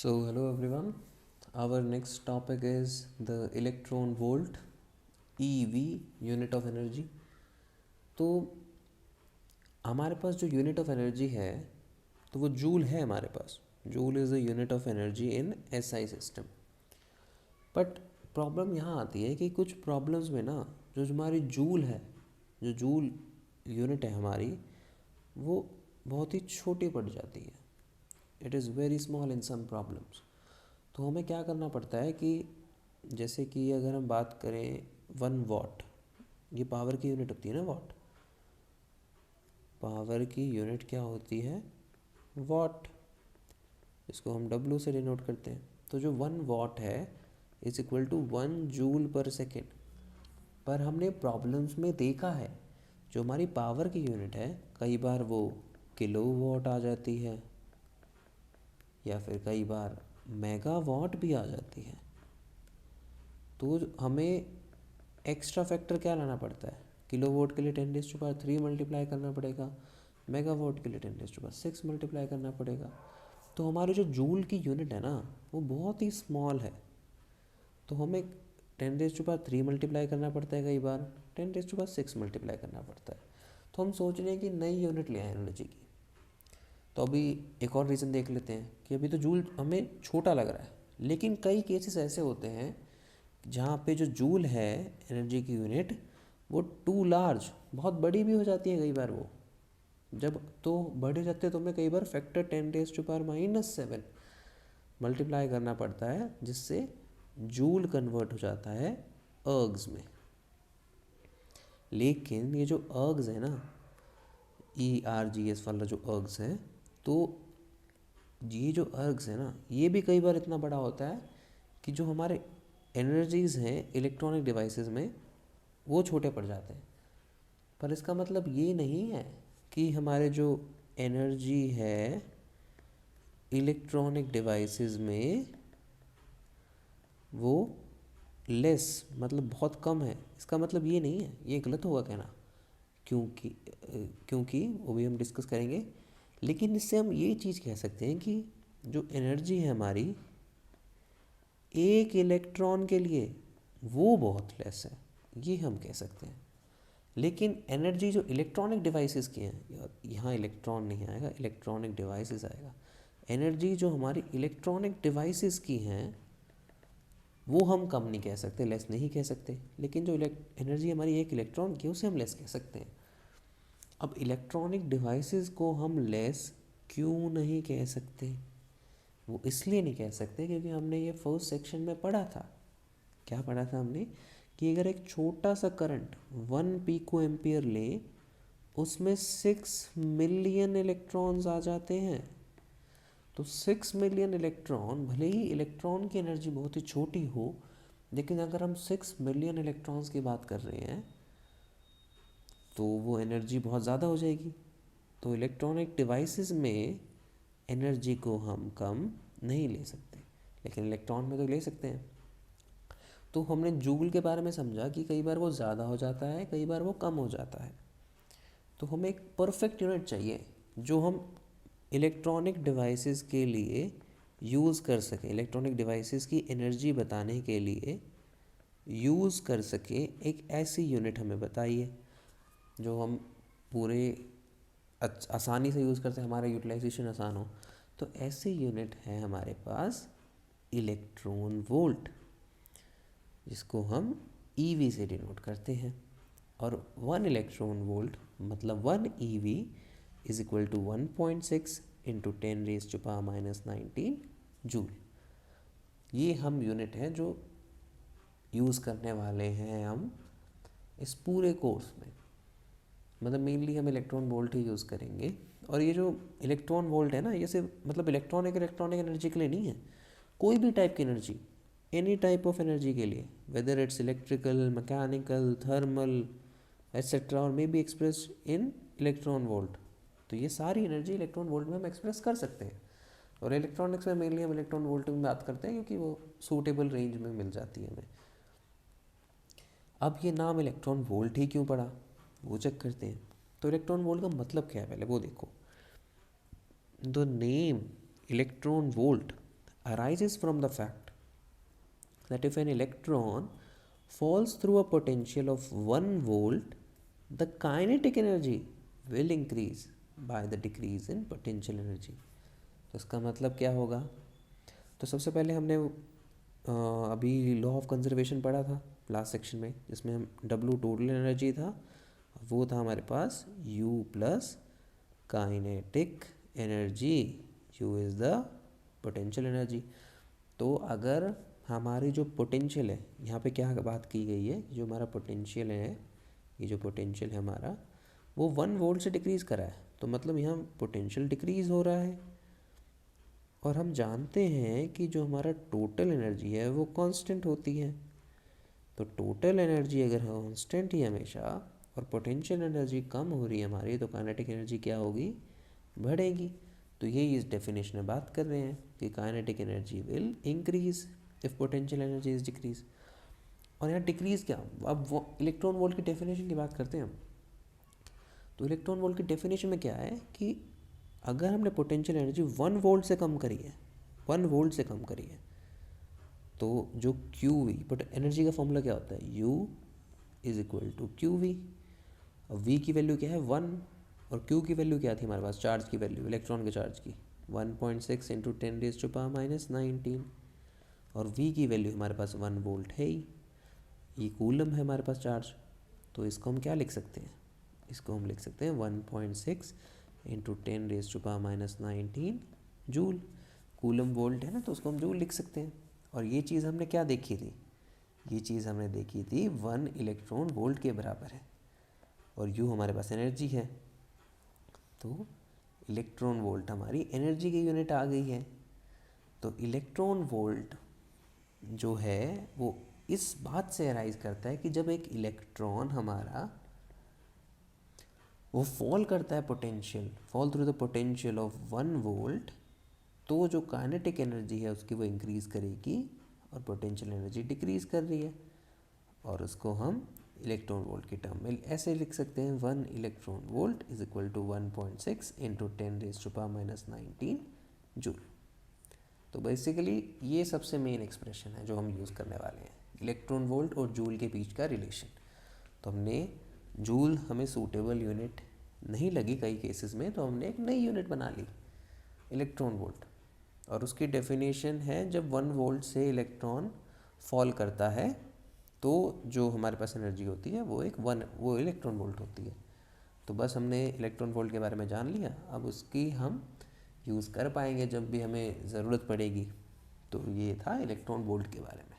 So, hello everyone. Our next topic is the electron volt, EV, unit of energy. तो हमारे पास जो unit of energy है तो वो जूल है हमारे पास. Joule is a unit of energy in SI system. But problem यहाँ आती है कि कुछ प्रॉब्लम्स में ना जो हमारी जूल है, जो जूल यूनिट है हमारी, वो बहुत ही छोटी पड़ जाती है. It is very small in some problems. तो हमें क्या करना पड़ता है कि जैसे कि अगर हम बात करें 1 वॉट, ये पावर की यूनिट होती है ना. वॉट पावर की यूनिट क्या होती है? वॉट. इसको हम डब्ल्यू से डिनोट करते हैं. तो जो 1 वॉट है is equal to 1 joule per second. पर हमने प्रॉब्लम्स में देखा है जो हमारी पावर की यूनिट है कई बार वो किलो वॉट आ जाती है या फिर कई बार मेगावाट भी आ जाती है. तो हमें एक्स्ट्रा फैक्टर क्या लाना पड़ता है? किलोवाट के लिए 10⁻³ मल्टीप्लाई करना पड़ेगा, मेगावाट के लिए 10⁻6 मल्टीप्लाई करना पड़ेगा. तो हमारी जो जूल की यूनिट है ना वो बहुत ही स्मॉल है. तो हमें 10⁻³ मल्टीप्लाई करना पड़ता है, कई बार 10⁻6 मल्टीप्लाई करना पड़ता है. तो हम सोच रहे हैं कि नई यूनिट ले आए एनर्जी की. तो अभी एक और रीज़न देख लेते हैं कि अभी तो जूल हमें छोटा लग रहा है, लेकिन कई केसेस ऐसे होते हैं जहाँ पे जो जूल है एनर्जी की यूनिट वो टू लार्ज, बहुत बड़ी भी हो जाती है कई बार. वो जब तो बड़े जाते हैं तो हमें कई बार फैक्टर 10⁻⁻⁷ मल्टीप्लाई करना पड़ता है, जिससे जूल कन्वर्ट हो जाता है अर्ग्स में. लेकिन ये जो अर्ग्स है ना, ERGS वाला जो अर्ग्स है, तो ये जो अर्ग्स है ना ये भी कई बार इतना बड़ा होता है कि जो हमारे एनर्जीज़ हैं इलेक्ट्रॉनिक डिवाइसेस में वो छोटे पड़ जाते हैं. पर इसका मतलब ये नहीं है कि हमारे जो एनर्जी है इलेक्ट्रॉनिक डिवाइसेस में वो लेस, मतलब बहुत कम है. इसका मतलब ये नहीं है, ये गलत होगा कहना. क्योंकि वो भी हम डिस्कस करेंगे. लेकिन इससे हम ये चीज़ कह सकते हैं कि जो एनर्जी है हमारी एक इलेक्ट्रॉन के लिए वो बहुत लेस है, ये हम कह सकते हैं. लेकिन एनर्जी जो इलेक्ट्रॉनिक डिवाइसेस की हैं, यहाँ इलेक्ट्रॉन नहीं आएगा, इलेक्ट्रॉनिक डिवाइसेस आएगा. एनर्जी जो हमारी इलेक्ट्रॉनिक डिवाइसेस की हैं वो हम कम नहीं कह सकते, लेस नहीं कह सकते. लेकिन जो एनर्जी हमारी एक इलेक्ट्रॉन की उसे हम लेस कह सकते हैं. अब इलेक्ट्रॉनिक डिवाइसेस को हम लेस क्यों नहीं कह सकते? वो इसलिए नहीं कह सकते क्योंकि हमने ये फर्स्ट सेक्शन में पढ़ा था. क्या पढ़ा था हमने? कि अगर एक छोटा सा करंट 1 पिको एम्पियर ले, उसमें 6 मिलियन इलेक्ट्रॉन्स आ जाते हैं. तो 6 मिलियन इलेक्ट्रॉन, भले ही इलेक्ट्रॉन की एनर्जी बहुत ही छोटी हो, लेकिन अगर हम 6 मिलियन इलेक्ट्रॉन्स की बात कर रहे हैं तो वो एनर्जी बहुत ज़्यादा हो जाएगी. तो इलेक्ट्रॉनिक डिवाइसेस में एनर्जी को हम कम नहीं ले सकते, लेकिन इलेक्ट्रॉन में तो ले सकते हैं. तो हमने जूल के बारे में समझा कि कई बार वो ज़्यादा हो जाता है, कई बार वो कम हो जाता है. तो हमें एक परफेक्ट यूनिट चाहिए जो हम इलेक्ट्रॉनिक डिवाइसेस के लिए यूज़ कर सकें, इलेक्ट्रॉनिक डिवाइसेस की एनर्जी बताने के लिए यूज़ कर सकें. एक ऐसी यूनिट हमें बताइए जो हम पूरे आसानी से यूज़ करते हैं, हमारा यूटिलाइजेशन आसान हो. तो ऐसी यूनिट है हमारे पास इलेक्ट्रॉन वोल्ट, जिसको हम EV से डिनोट करते हैं. और 1 इलेक्ट्रॉन वोल्ट मतलब 1 EV is equal to 1.6 into 10⁻⁻19 joule. ये हम यूनिट है जो यूज़ करने वाले हैं हम इस पूरे कोर्स में. मतलब मेनली हम इलेक्ट्रॉन वोल्ट ही यूज़ करेंगे. और ये जो इलेक्ट्रॉन वोल्ट है ना, ये सिर्फ मतलब इलेक्ट्रॉनिक एनर्जी के लिए नहीं है, कोई भी टाइप की energy, any type of energy के लिए, whether it's electrical, mechanical, thermal etcetera, और may be express in electron volt. तो ये सारी एनर्जी इलेक्ट्रॉन वोल्ट में हम एक्सप्रेस कर सकते हैं. और इलेक्ट्रॉनिक्स में मेनली हम इलेक्ट्रॉन वोल्ट में बात करते हैं क्योंकि वो सूटेबल रेंज में मिल जाती है हमें. अब ये नाम इलेक्ट्रॉन वोल्ट ही क्यों पड़ा वो चेक करते हैं. तो इलेक्ट्रॉन वोल्ट का मतलब क्या है पहले वो देखो. The name electron volt arises from the fact that if an electron falls through a potential of 1 volt, the kinetic energy will increase by the decrease in potential energy. तो इसका मतलब क्या होगा? तो सबसे पहले हमने अभी लॉ ऑफ कंजर्वेशन पढ़ा था लास्ट सेक्शन में, जिसमें हम W टोटल एनर्जी था, वो था हमारे पास U plus kinetic energy, U is the potential energy. तो अगर हमारी जो पोटेंशियल है, यहाँ पे क्या बात की गई है, जो हमारा पोटेंशियल है, ये जो पोटेंशियल है हमारा, वो 1 वोल्ट से डिक्रीज़ करा है, तो मतलब यहाँ पोटेंशियल डिक्रीज़ हो रहा है। और हम जानते हैं कि जो हमारा टोटल एनर्जी है वो कांस्टेंट होती है। तो टोटल एनर्जी अगर कांस्टेंट ही हमेशा और पोटेंशियल एनर्जी कम हो रही है हमारी, तो काइनेटिक एनर्जी क्या होगी? बढ़ेगी। तो यही इस डेफिनेशन में बात कर रहे हैं कि kinetic energy will increase if potential energy is decrease. और यहाँ डिक्रीज क्या, अब वो इलेक्ट्रॉन वोल्ट की डेफिनेशन की बात करते हैं हम। तो इलेक्ट्रॉन वोल्ट की डेफिनेशन में क्या है कि अगर हमने पोटेंशियल एनर्जी 1 वोल्ट से कम करी है, 1 वोल्ट से कम करी है, तो जो क्यू वी, बट एनर्जी का फॉर्मूला क्या होता है? U is equal to Q V. अब वी की वैल्यू क्या है? 1, और क्यू की वैल्यू क्या थी हमारे पास? चार्ज की वैल्यू, इलेक्ट्रॉन के चार्ज की 1.6 इंटू 10⁻⁻⁹, और वी की वैल्यू हमारे पास 1 वोल्ट है ही। ये कूलम है हमारे पास चार्ज, तो इसको हम क्या लिख सकते हैं? इसको हम लिख सकते हैं 1.6 इंटू 10⁻⁻⁹ जूल। कूलम वोल्ट है ना, तो उसको हम जूल लिख सकते हैं। और ये चीज़ हमने क्या देखी थी? ये चीज़ हमने देखी थी 1 इलेक्ट्रॉन वोल्ट के बराबर है, और यू हमारे पास एनर्जी है। तो इलेक्ट्रॉन वोल्ट हमारी एनर्जी की यूनिट आ गई है। तो इलेक्ट्रॉन वोल्ट जो है वो इस बात से अराइज करता है कि जब एक इलेक्ट्रॉन हमारा वो फॉल करता है potential, fall through the potential of 1 volt, तो जो काइनेटिक एनर्जी है उसकी वो इंक्रीज़ करेगी और पोटेंशियल एनर्जी डिक्रीज़ कर रही है। और उसको हम इलेक्ट्रॉन वोल्ट की टर्म में ऐसे लिख सकते हैं, 1 electron volt is equal to 1.6 into 10⁻⁻⁹ joule. तो बेसिकली ये सबसे मेन एक्सप्रेशन है जो हम यूज़ करने वाले हैं, इलेक्ट्रॉन वोल्ट और जूल के बीच का रिलेशन। तो हमने जूल हमें सूटेबल यूनिट नहीं लगी कई केसेस में, तो हमने एक नई यूनिट बना ली, इलेक्ट्रॉन वोल्ट। और उसकी डेफिनेशन है जब 1 वोल्ट से इलेक्ट्रॉन फॉल करता है तो जो हमारे पास एनर्जी होती है वो इलेक्ट्रॉन वोल्ट होती है। तो बस हमने इलेक्ट्रॉन वोल्ट के बारे में जान लिया, अब उसकी हम यूज़ कर पाएंगे जब भी हमें ज़रूरत पड़ेगी। तो ये था इलेक्ट्रॉन वोल्ट के बारे में।